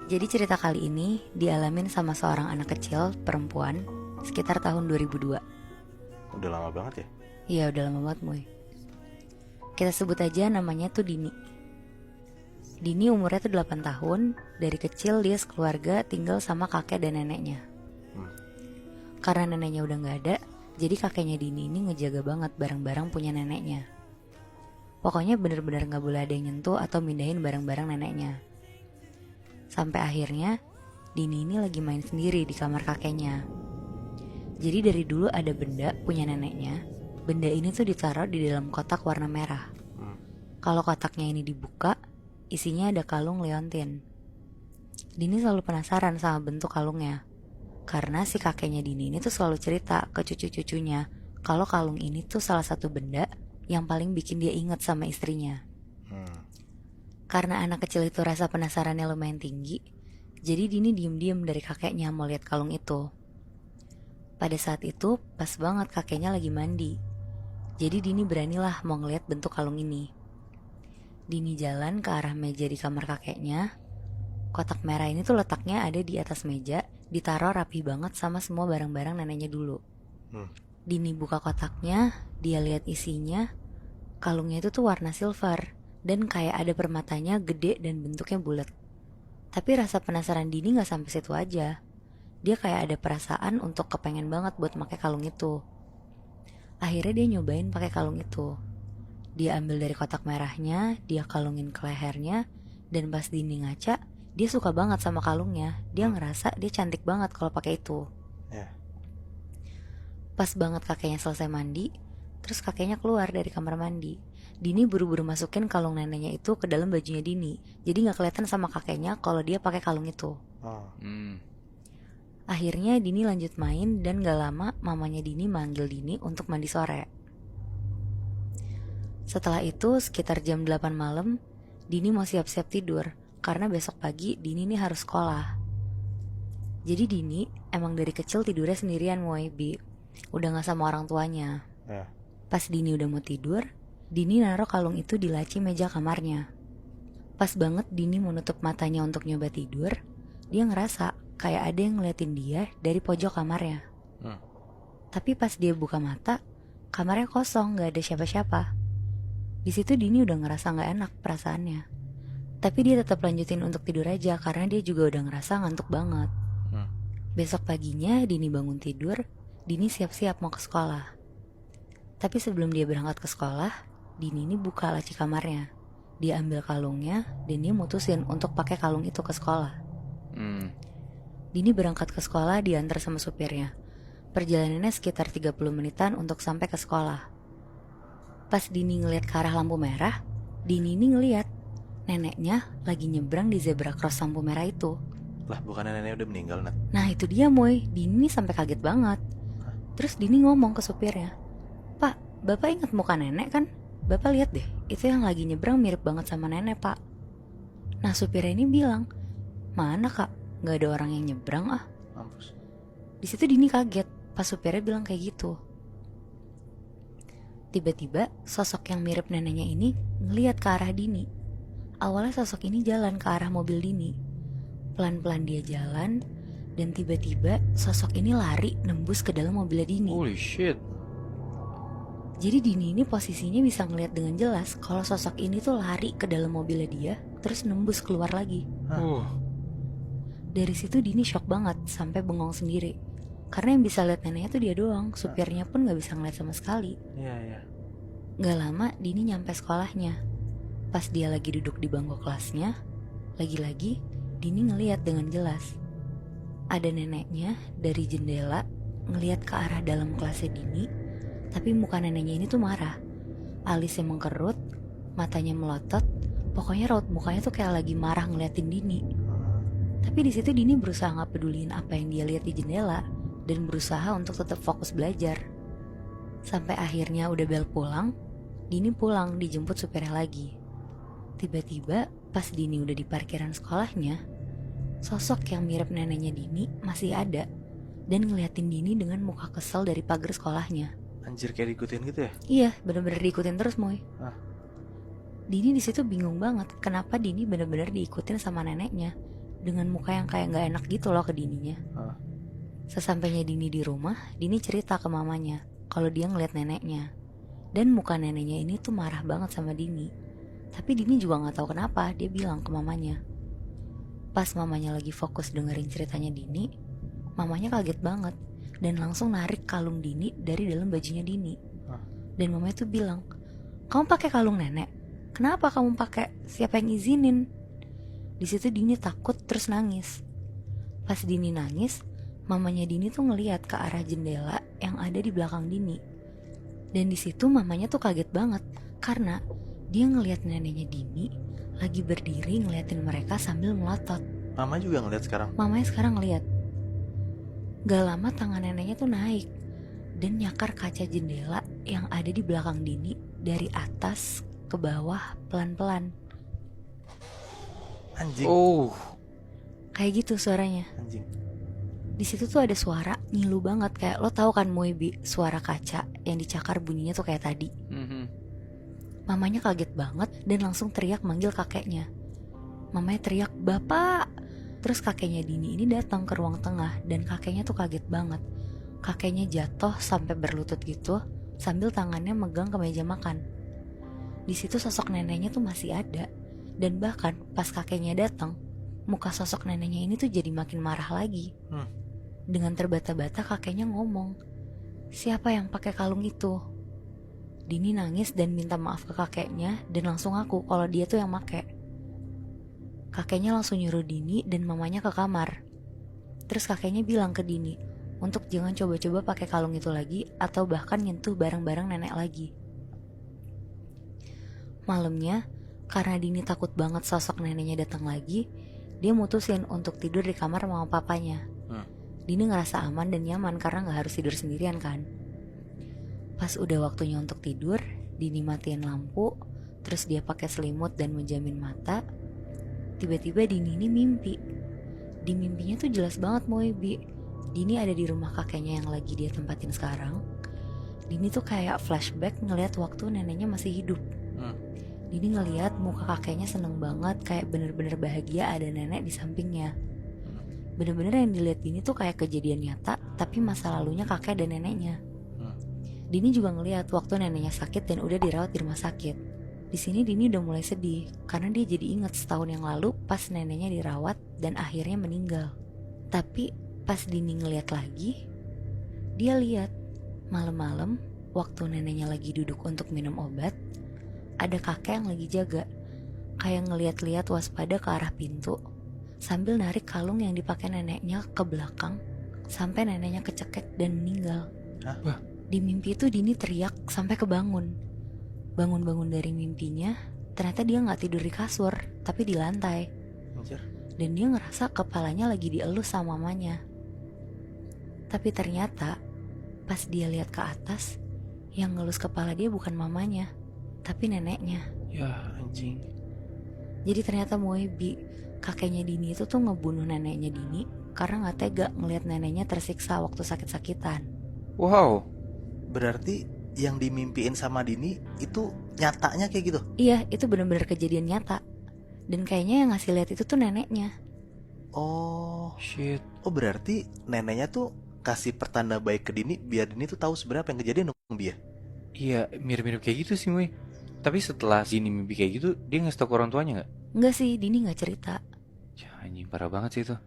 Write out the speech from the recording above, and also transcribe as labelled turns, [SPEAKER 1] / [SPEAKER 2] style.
[SPEAKER 1] Jadi cerita kali ini dialamin sama seorang anak kecil perempuan sekitar tahun 2002.
[SPEAKER 2] Udah lama banget ya?
[SPEAKER 1] Iya udah lama banget Moy. Kita sebut aja namanya tuh Dini. Dini umurnya tuh 8 tahun. Dari kecil dia sekeluarga tinggal sama kakek dan neneknya. Karena neneknya udah gak ada, jadi kakeknya Dini ini ngejaga banget barang-barang punya neneknya. Pokoknya bener-bener gak boleh ada yang nyentuh atau mindahin barang-barang neneknya. Sampai akhirnya Dini ini lagi main sendiri di kamar kakeknya. Jadi dari dulu ada benda punya neneknya. Benda ini tuh ditaruh di dalam kotak warna merah. Kalau kotaknya ini dibuka, isinya ada kalung leontin. Dini selalu penasaran sama bentuk kalungnya, karena si kakeknya Dini ini tuh selalu cerita ke cucu-cucunya kalau kalung ini tuh salah satu benda yang paling bikin dia inget sama istrinya. Karena anak kecil itu rasa penasarannya lumayan tinggi, jadi Dini diem-diem dari kakeknya mau lihat kalung itu. Pada saat itu pas banget kakeknya lagi mandi, jadi Dini beranilah mau ngeliat bentuk kalung ini. Dini jalan ke arah meja di kamar kakeknya. Kotak merah ini tuh letaknya ada di atas meja, ditaruh rapi banget sama semua barang-barang neneknya dulu. Dini buka kotaknya, dia lihat isinya. Kalungnya itu tuh warna silver dan kayak ada permatanya gede dan bentuknya bulat. Tapi rasa penasaran Dini gak sampai situ aja. Dia kayak ada perasaan untuk kepengen banget buat pakai kalung itu. Akhirnya dia nyobain pakai kalung itu. Dia ambil dari kotak merahnya, dia kalungin ke lehernya, dan pas Dini ngaca, dia suka banget sama kalungnya. Dia ngerasa dia cantik banget kalau pakai itu. Pas banget kakeknya selesai mandi, terus kakeknya keluar dari kamar mandi. Dini buru-buru masukin kalung neneknya itu ke dalam bajunya Dini. Jadi gak kelihatan sama kakeknya kalau dia pakai kalung itu. Akhirnya Dini lanjut main dan gak lama mamanya Dini manggil Dini untuk mandi sore. Setelah itu sekitar jam 8 malam, Dini mau siap-siap tidur karena besok pagi Dini ini harus sekolah. Jadi Dini emang dari kecil tidurnya sendirian Bi. Udah gak sama orang tuanya. Pas Dini udah mau tidur, Dini naruh kalung itu di laci meja kamarnya. Pas banget Dini mau nutup matanya untuk nyoba tidur, dia ngerasa kayak ada yang ngeliatin dia dari pojok kamarnya. Tapi pas dia buka mata, kamarnya kosong, gak ada siapa-siapa. Di situ Dini udah ngerasa gak enak perasaannya. Tapi dia tetap lanjutin untuk tidur aja karena dia juga udah ngerasa ngantuk banget. Besok paginya Dini bangun tidur, Dini siap-siap mau ke sekolah. Tapi sebelum dia berangkat ke sekolah, Dini ini buka laci kamarnya. Dia ambil kalungnya dan dia mutusin untuk pakai kalung itu ke sekolah. Dini berangkat ke sekolah diantar sama supirnya. Perjalanannya sekitar 30 menitan untuk sampai ke sekolah. Pas Dini ngeliat ke arah lampu merah, Dini ini ngeliat neneknya lagi nyebrang di zebra cross lampu merah itu.
[SPEAKER 2] Lah bukannya nenek udah meninggal, Nat?
[SPEAKER 1] Nah itu dia Moy, Dini sampai kaget banget. Terus Dini ngomong ke supirnya, "Pak, Bapak ingat muka nenek kan? Bapak lihat deh, itu yang lagi nyebrang mirip banget sama nenek, Pak." Nah supirnya ini bilang, "Mana Kak? Gak ada orang yang nyebrang ah."
[SPEAKER 2] Mampus.
[SPEAKER 1] Di situ Dini kaget pas supirnya bilang kayak gitu. Tiba-tiba sosok yang mirip neneknya ini ngeliat ke arah Dini. Awalnya sosok ini jalan ke arah mobil Dini. Pelan-pelan dia jalan dan tiba-tiba sosok ini lari nembus ke dalam mobilnya Dini.
[SPEAKER 2] Holy shit.
[SPEAKER 1] Jadi Dini ini posisinya bisa ngeliat dengan jelas kalau sosok ini tuh lari ke dalam mobilnya dia, terus nembus keluar lagi. Dari situ Dini shock banget sampai bengong sendiri. Karena yang bisa lihat neneknya tuh dia doang, supirnya pun gak bisa ngeliat sama sekali.
[SPEAKER 2] Iya.
[SPEAKER 1] Gak lama Dini nyampe sekolahnya. Pas dia lagi duduk di bangku kelasnya, lagi-lagi Dini ngeliat dengan jelas. Ada neneknya dari jendela ngeliat ke arah dalam kelasnya Dini. Tapi muka neneknya ini tuh marah. Alisnya mengkerut, matanya melotot. Pokoknya raut mukanya tuh kayak lagi marah ngeliatin Dini. Tapi di situ Dini berusaha gak peduliin apa yang dia lihat di jendela dan berusaha untuk tetap fokus belajar. Sampai akhirnya udah bel pulang, Dini pulang dijemput supirnya lagi. Tiba-tiba pas Dini udah di parkiran sekolahnya, sosok yang mirip neneknya Dini masih ada dan ngeliatin Dini dengan muka kesel dari pagar sekolahnya.
[SPEAKER 2] Anjir, kayak diikutin gitu ya?
[SPEAKER 1] Iya, bener-bener diikutin terus Moy.
[SPEAKER 2] Ah.
[SPEAKER 1] Dini di situ bingung banget kenapa Dini bener-bener diikutin sama neneknya. dengan muka yang kayak gak enak gitu loh ke Dininya.
[SPEAKER 2] Hah?
[SPEAKER 1] Sesampainya Dini di rumah, Dini cerita ke mamanya kalau dia ngeliat neneknya. Dan muka neneknya ini tuh marah banget sama Dini. Tapi Dini juga gak tahu kenapa, dia bilang ke mamanya. Pas mamanya lagi fokus dengerin ceritanya Dini, mamanya kaget banget dan langsung narik kalung Dini dari dalam bajunya Dini. Dan mamanya tuh bilang, "Kamu pakai kalung nenek? Kenapa kamu pakai? Siapa yang izinin?" Di situ Dini takut terus nangis. Pas Dini nangis, mamanya Dini tuh ngeliat ke arah jendela yang ada di belakang Dini. Dan di situ mamanya tuh kaget banget karena dia ngeliat neneknya Dini lagi berdiri ngeliatin mereka sambil melotot.
[SPEAKER 2] Mama juga ngeliat sekarang.
[SPEAKER 1] Mamanya sekarang ngeliat. Gak lama tangan neneknya tuh naik dan nyakar kaca jendela yang ada di belakang Dini dari atas ke bawah pelan-pelan.
[SPEAKER 2] Anjing.
[SPEAKER 1] Kayak gitu suaranya.
[SPEAKER 2] Anjing.
[SPEAKER 1] Di situ tuh ada suara ngilu banget, kayak lo tahu kan Moebi, suara kaca yang dicakar bunyinya tuh kayak tadi. Mamanya kaget banget dan langsung teriak manggil kakeknya. Mamanya teriak, "Bapak!" Terus kakeknya Dini ini datang ke ruang tengah dan kakeknya tuh kaget banget. Kakeknya jatuh sampai berlutut gitu sambil tangannya megang ke meja makan. Di situ sosok neneknya tuh masih ada. Dan bahkan pas kakeknya datang, muka sosok neneknya ini tuh jadi makin marah lagi. Dengan terbata-bata kakeknya ngomong, "Siapa yang pakai kalung itu?" Dini nangis dan minta maaf ke kakeknya dan langsung ngaku kalau dia tuh yang pakai. Kakeknya langsung nyuruh Dini dan mamanya ke kamar. Terus kakeknya bilang ke Dini untuk jangan coba-coba pakai kalung itu lagi atau bahkan nyentuh barang-barang nenek lagi. Malamnya, karena Dini takut banget sosok neneknya datang lagi, dia mutusin untuk tidur di kamar mama papanya. Dini ngerasa aman dan nyaman karena gak harus tidur sendirian kan. Pas udah waktunya untuk tidur, Dini matiin lampu, terus dia pakai selimut dan menjamin mata. Tiba-tiba Dini ini mimpi. Di mimpinya tuh jelas banget Moebi. Dini ada di rumah kakeknya yang lagi dia tempatin sekarang. Dini tuh kayak flashback ngeliat waktu neneknya masih hidup. Dini ngeliat muka kakeknya seneng banget, kayak bener-bener bahagia ada nenek di sampingnya. Bener-bener yang dilihat Dini tuh kayak kejadian nyata, tapi masa lalunya kakek dan neneknya. Dini juga ngeliat waktu neneknya sakit dan udah dirawat di rumah sakit. Di sini Dini udah mulai sedih karena dia jadi ingat setahun yang lalu pas neneknya dirawat dan akhirnya meninggal. Tapi pas Dini ngeliat lagi, dia lihat malam-malam waktu neneknya lagi duduk untuk minum obat, ada kakek yang lagi jaga, kayak ngeliat-liat waspada ke arah pintu sambil narik kalung yang dipakai neneknya ke belakang sampai neneknya kecekek dan meninggal.
[SPEAKER 2] Hah?
[SPEAKER 1] Di mimpi itu Dini teriak sampai kebangun. Bangun-bangun dari mimpinya, ternyata dia gak tidur di kasur, tapi di lantai.
[SPEAKER 2] Anjir.
[SPEAKER 1] Dan dia ngerasa kepalanya lagi dielus sama mamanya. Tapi ternyata pas dia lihat ke atas, yang ngelus kepala dia bukan mamanya, tapi neneknya.
[SPEAKER 2] Ya anjing.
[SPEAKER 1] Jadi ternyata Moebi, kakeknya Dini itu tuh ngebunuh neneknya Dini karena gak tega ngelihat neneknya tersiksa waktu sakit-sakitan.
[SPEAKER 2] Wow. Berarti yang dimimpiin sama Dini itu nyatanya kayak gitu?
[SPEAKER 1] Iya, itu benar-benar kejadian nyata. Dan kayaknya yang ngasih lihat itu tuh neneknya.
[SPEAKER 2] Oh
[SPEAKER 3] Shit.
[SPEAKER 2] Oh berarti neneknya tuh kasih pertanda baik ke Dini biar Dini tuh tahu sebenarnya apa yang kejadian dong dia.
[SPEAKER 3] Iya, mirip-mirip kayak gitu sih, Moy. Tapi setelah Dini mimpi kayak gitu, dia ngasih tau ke orang tuanya gak?
[SPEAKER 1] Enggak sih, Dini gak cerita.
[SPEAKER 3] Ya, anjing parah banget sih itu.